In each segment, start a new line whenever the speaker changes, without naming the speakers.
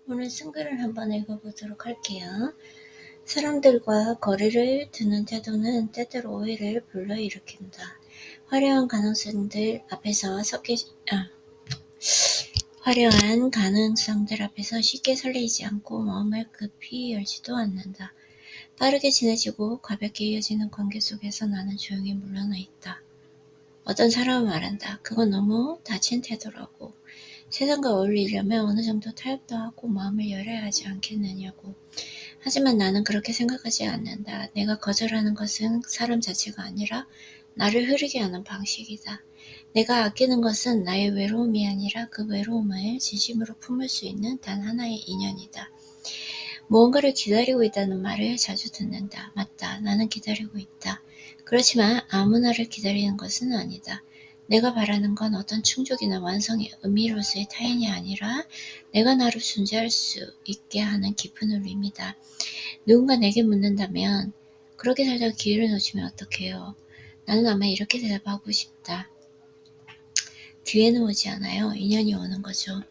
오늘 쓴 글을 한번 읽어보도록 할게요. 사람들과 거리를 두는 태도는 때때로 오해를 불러일으킨다. 화려한 가능성들 앞에서 쉽게 설레이지 않고 마음을 급히 열지도 않는다. 빠르게 친해지고 가볍게 이어지는 관계 속에서 나는 조용히 물러나 있다. 어떤 사람은 말한다. 그건 너무 다친 태도라고. 세상과 어울리려면 어느 정도 타협도 하고 마음을 열어야 하지 않겠느냐고. 하지만 나는 그렇게 생각하지 않는다. 내가 거절하는 것은 사람 자체가 아니라 나를 흐르게 하는 방식이다. 내가 아끼는 것은 나의 외로움이 아니라 그 외로움을 진심으로 품을 수 있는 단 하나의 인연이다. 무언가를 기다리고 있다는 말을 자주 듣는다. 맞다. 나는 기다리고 있다. 그렇지만 아무나를 기다리는 것은 아니다. 내가 바라는 건 어떤 충족이나 완성의 의미로서의 타인이 아니라 내가 나로 존재할 수 있게 하는 깊은 울림이다. 누군가 내게 묻는다면 그렇게 살다가 기회를 놓치면 어떡해요? 나는 아마 이렇게 대답하고 싶다. 기회는 오지 않아요. 인연이 오는 거죠.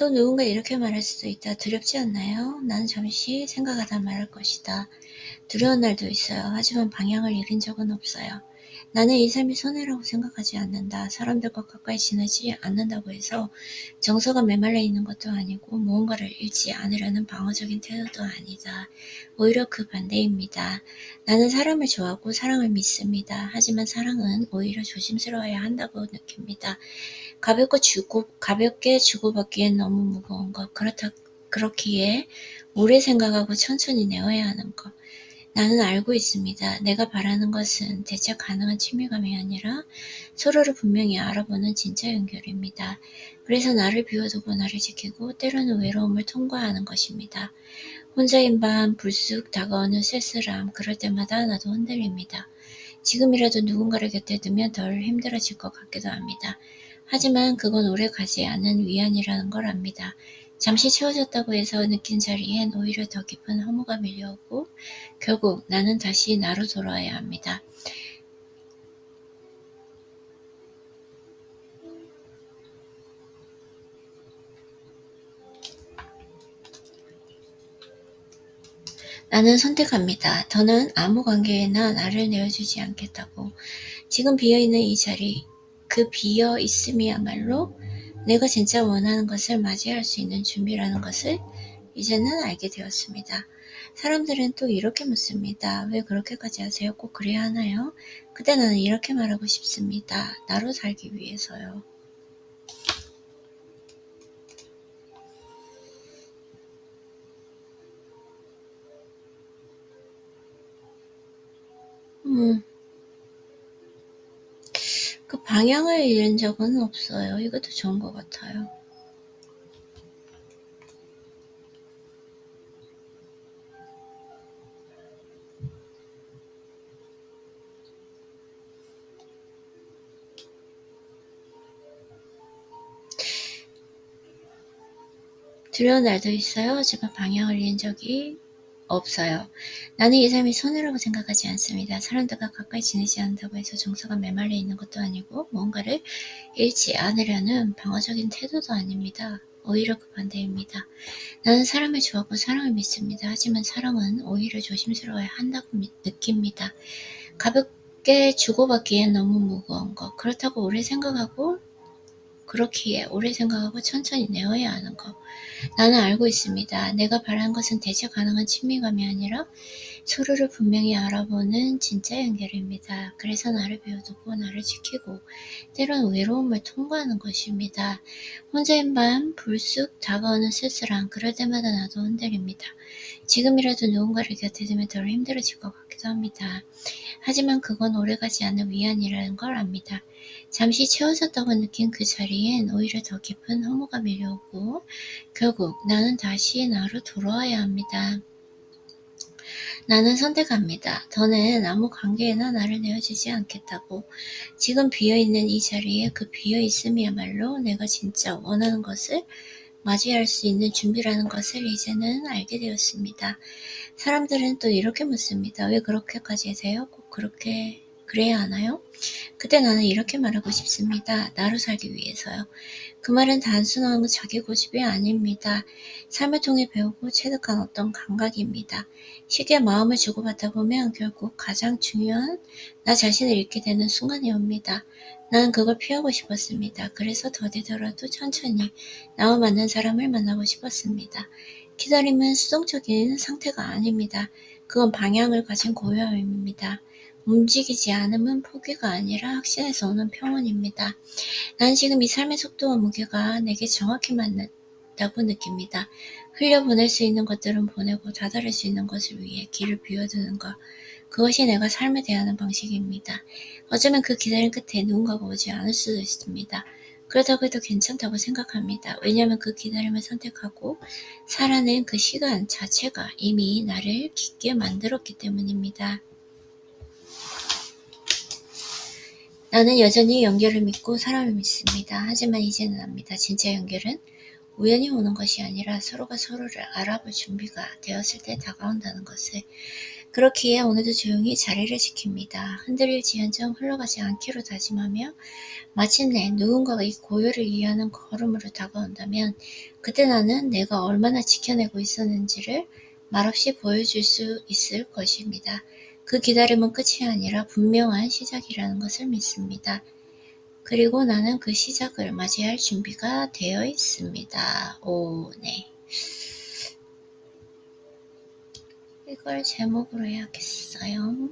또 누군가 이렇게 말할 수도 있다. 두렵지 않나요? 나는 잠시 생각하다 말할 것이다. 두려운 날도 있어요. 하지만 방향을 잃은 적은 없어요. 나는 이 삶이 손해라고 생각하지 않는다. 사람들과 가까이 지내지 않는다고 해서 정서가 메말라 있는 것도 아니고 무언가를 잃지 않으려는 방어적인 태도도 아니다. 오히려 그 반대입니다. 나는 사람을 좋아하고 사랑을 믿습니다. 하지만 사랑은 오히려 조심스러워야 한다고 느낍니다. 가볍게 주고받기엔 너무 무거운 것. 그렇기에 오래 생각하고 천천히 내어야 하는 것. 나는 알고 있습니다. 내가 바라는 것은 대체 가능한 친밀감이 아니라 서로를 분명히 알아보는 진짜 연결입니다. 그래서 나를 비워두고 나를 지키고 때로는 외로움을 통과하는 것입니다. 혼자인 밤 불쑥 다가오는 쓸쓸함, 그럴 때마다 나도 흔들립니다. 지금이라도 누군가를 곁에 두면 덜 힘들어질 것 같기도 합니다. 하지만 그건 오래 가지 않는 위안이라는 걸 압니다. 잠시 채워졌다고 해서 느낀 자리엔 오히려 더 깊은 허무가 밀려오고 결국 나는 다시 나로 돌아와야 합니다. 나는 선택합니다. 더는 아무 관계에나 나를 내어주지 않겠다고. 지금 비어있는 이 자리, 그 비어있음이야말로 내가 진짜 원하는 것을 맞이할 수 있는 준비라는 것을 이제는 알게 되었습니다. 사람들은 또 이렇게 묻습니다. 왜 그렇게까지 하세요? 꼭 그래야 하나요? 그때 나는 이렇게 말하고 싶습니다. 나로 살기 위해서요. 그 방향을 잃은 적은 없어요. 이것도 좋은 것 같아요. 두려운 날도 있어요. 하지만 방향을 잃은 적이 없어요. 나는 이 삶이 손해라고 생각하지 않습니다. 사람들과 가까이 지내지 않는다고 해서 정서가 메말라 있는 것도 아니고 무언가를 잃지 않으려는 방어적인 태도도 아닙니다. 오히려 그 반대입니다. 나는 사람을 좋아하고 사랑을 믿습니다. 하지만 사랑은 오히려 조심스러워야 한다고 느낍니다. 가볍게 주고받기엔 너무 무거운 것. 그렇기에 오래 생각하고 천천히 내어야 하는 것. 나는 알고 있습니다. 내가 바라는 것은 대체 가능한 친밀감이 아니라 서로를 분명히 알아보는 진짜 연결입니다. 그래서 나를 비워두고 나를 지키고 때론 외로움을 통과하는 것입니다. 혼자인 밤 불쑥 다가오는 쓸쓸함, 그럴 때마다 나도 흔들립니다. 지금이라도 누군가를 곁에 두면 덜 힘들어질 것 같기도 합니다. 하지만 그건 오래가지 않는 위안이라는 걸 압니다. 잠시 채워졌다고 느낀 그 자리엔 오히려 더 깊은 허무가 밀려오고 결국 나는 다시 나로 돌아와야 합니다. 나는 선택합니다. 더는 아무 관계에나 나를 내어주지 않겠다고. 지금 비어있는 이 자리에 그 비어있음이야말로 내가 진짜 원하는 것을 맞이할 수 있는 준비라는 것을 이제는 알게 되었습니다. 사람들은 또 이렇게 묻습니다. 왜 그렇게까지 하세요? 꼭 그렇게 그래야 하나요? 그때 나는 이렇게 말하고 싶습니다. 나로 살기 위해서요. 그 말은 단순한 자기 고집이 아닙니다. 삶을 통해 배우고 체득한 어떤 감각입니다. 쉽게 마음을 주고받다 보면 결국 가장 중요한 나 자신을 잃게 되는 순간이 옵니다. 나는 그걸 피하고 싶었습니다. 그래서 더디더라도 천천히 나와 맞는 사람을 만나고 싶었습니다. 기다림은 수동적인 상태가 아닙니다. 그건 방향을 가진 고요함입니다. 움직이지 않음은 포기가 아니라 확신에서 오는 평온입니다. 난 지금 이 삶의 속도와 무게가 내게 정확히 맞는다고 느낍니다. 흘려보낼 수 있는 것들은 보내고 다다를 수 있는 것을 위해 길을 비워두는 것. 그것이 내가 삶에 대하는 방식입니다. 어쩌면 그 기다림 끝에 누군가가 오지 않을 수도 있습니다. 그렇다고 해도 괜찮다고 생각합니다. 왜냐하면 그 기다림을 선택하고 살아낸 그 시간 자체가 이미 나를 깊게 만들었기 때문입니다. 나는 여전히 연결을 믿고 사람을 믿습니다. 하지만 이제는 압니다. 진짜 연결은 우연히 오는 것이 아니라 서로가 서로를 알아볼 준비가 되었을 때 다가온다는 것을. 그렇기에 오늘도 조용히 자리를 지킵니다. 흔들릴지언정 흘러가지 않기로 다짐하며 마침내 누군가가 이 고요를 이해하는 걸음으로 다가온다면 그때 나는 내가 얼마나 지켜내고 있었는지를 말없이 보여줄 수 있을 것입니다. 그 기다림은 끝이 아니라 분명한 시작이라는 것을 믿습니다. 그리고 나는 그 시작을 맞이할 준비가 되어 있습니다. 오, 네. 이걸 제목으로 해야겠어요.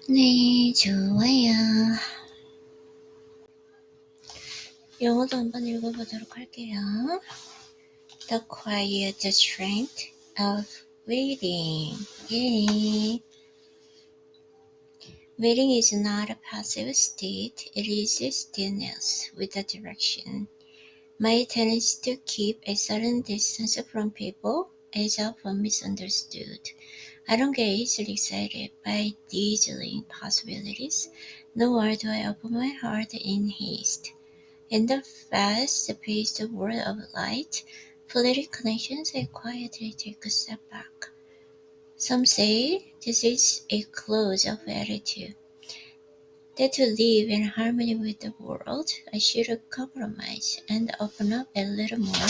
네, 좋아요. 영어도 한번 읽어보도록 할게요. The quiet strength of waiting. Yay. Waiting is not a passive state, it is stillness with a direction. My tendency to keep a certain distance from people is often misunderstood. I don't get easily excited by dazzling possibilities, nor do I open my heart in haste. In the fast-paced world of light, fleeting connections, I quietly take a step back. Some say this is a close of attitude, that to live in harmony with the world, I should compromise and open up a little more,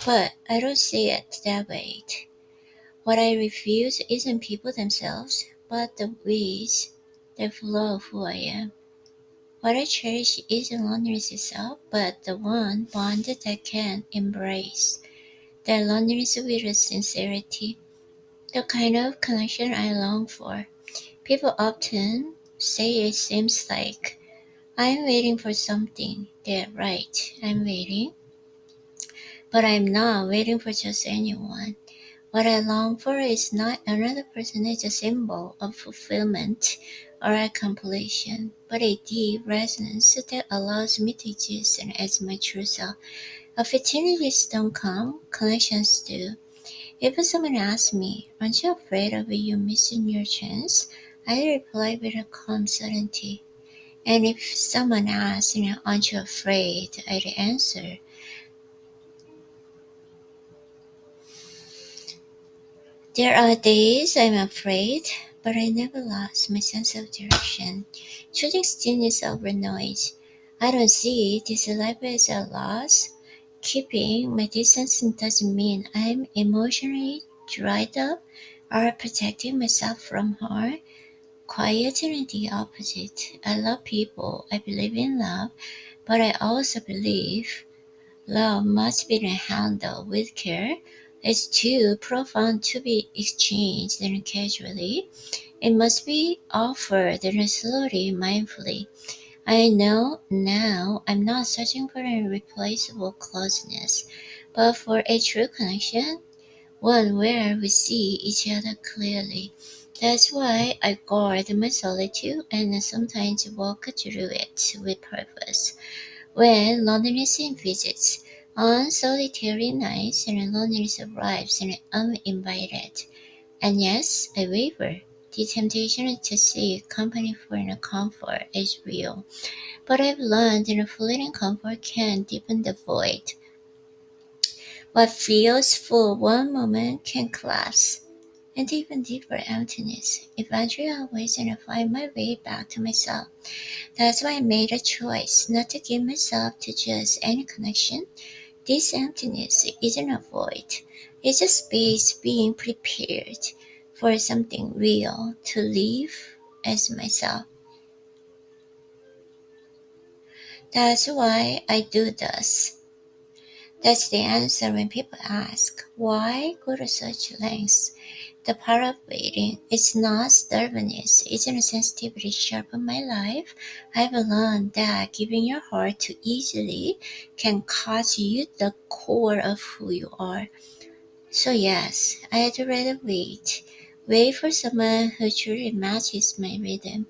but I don't see it that way. What I refuse isn't people themselves, but the ways that flow of who I am. What I cherish isn't loneliness itself, but the one bond that can embrace that loneliness with a sincerity, the kind of connection I long for. People often say it seems like I'm waiting for something. They're right, I'm waiting. But I'm not waiting for just anyone. What I long for is not another person as a symbol of fulfillment or a completion, but a deep resonance that allows me to exist as my true self. Opportunities don't come, connections do. If someone asks me, aren't you afraid of you missing your chance? I reply with a calm certainty. And if someone asks, aren't you afraid? I'd answer, there are days I'm afraid, but I never lost my sense of direction. Choosing stillness over noise. I don't see this life as a loss. Keeping my distance doesn't mean I'm emotionally dried up or protecting myself from harm. Quite the opposite. I love people. I believe in love, but I also believe love must be handled with care. It's too profound to be exchanged casually. It must be offered slowly, mindfully. I know now I'm not searching for an irreplaceable closeness, but for a true connection, one where we see each other clearly. That's why I guard my solitude and sometimes walk through it with purpose. When loneliness visits, on solitary nights and loneliness arrives and uninvited. And yes, I waver. The temptation to seek company for comfort is real, but I've learned that a fleeting comfort can deepen the void. What feels full one moment can collapse into even deeper emptiness. Eventually, I'll always find my way back to myself. That's why I made a choice not to give myself to just any connection. This emptiness isn't a void, it's a space being prepared for something real to live as myself. That's why I do this. That's the answer when people ask, why go to such lengths? The power of waiting is not stubbornness, it's a sensitivity sharp in my life. I've learned that giving your heart too easily can cost you the core of who you are. So yes, I'd rather wait. Wait for someone who truly matches my rhythm.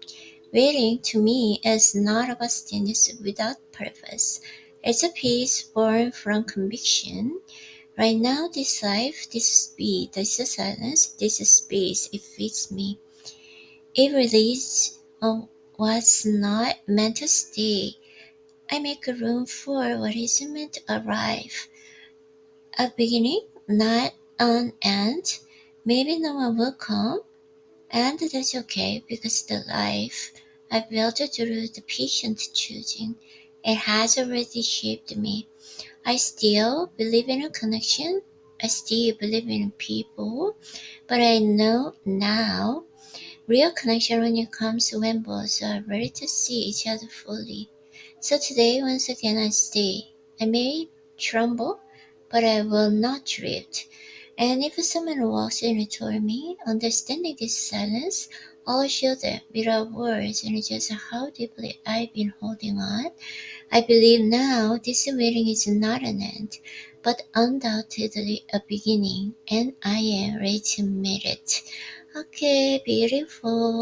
Waiting to me is not about stillness without purpose. It's a peace born from conviction. Right now, this life, this speed, this silence, this space, it fits me. It releases what's not meant to stay. I make room for what is meant to arrive. A beginning, not an end. Maybe no one will come, and that's okay because the life I built through the patient choosing, it has already shaped me. I still believe in a connection. I still believe in people, but I know now real connection only comes when both are ready to see each other fully. So today, once again, I stay. I may tremble, but I will not drift. And if someone walks in toward me, understanding this silence, I'll show them without words and just how deeply I've been holding on. I believe now this waiting is not an end, but undoubtedly a beginning, and I am ready to meet it. Okay, beautiful.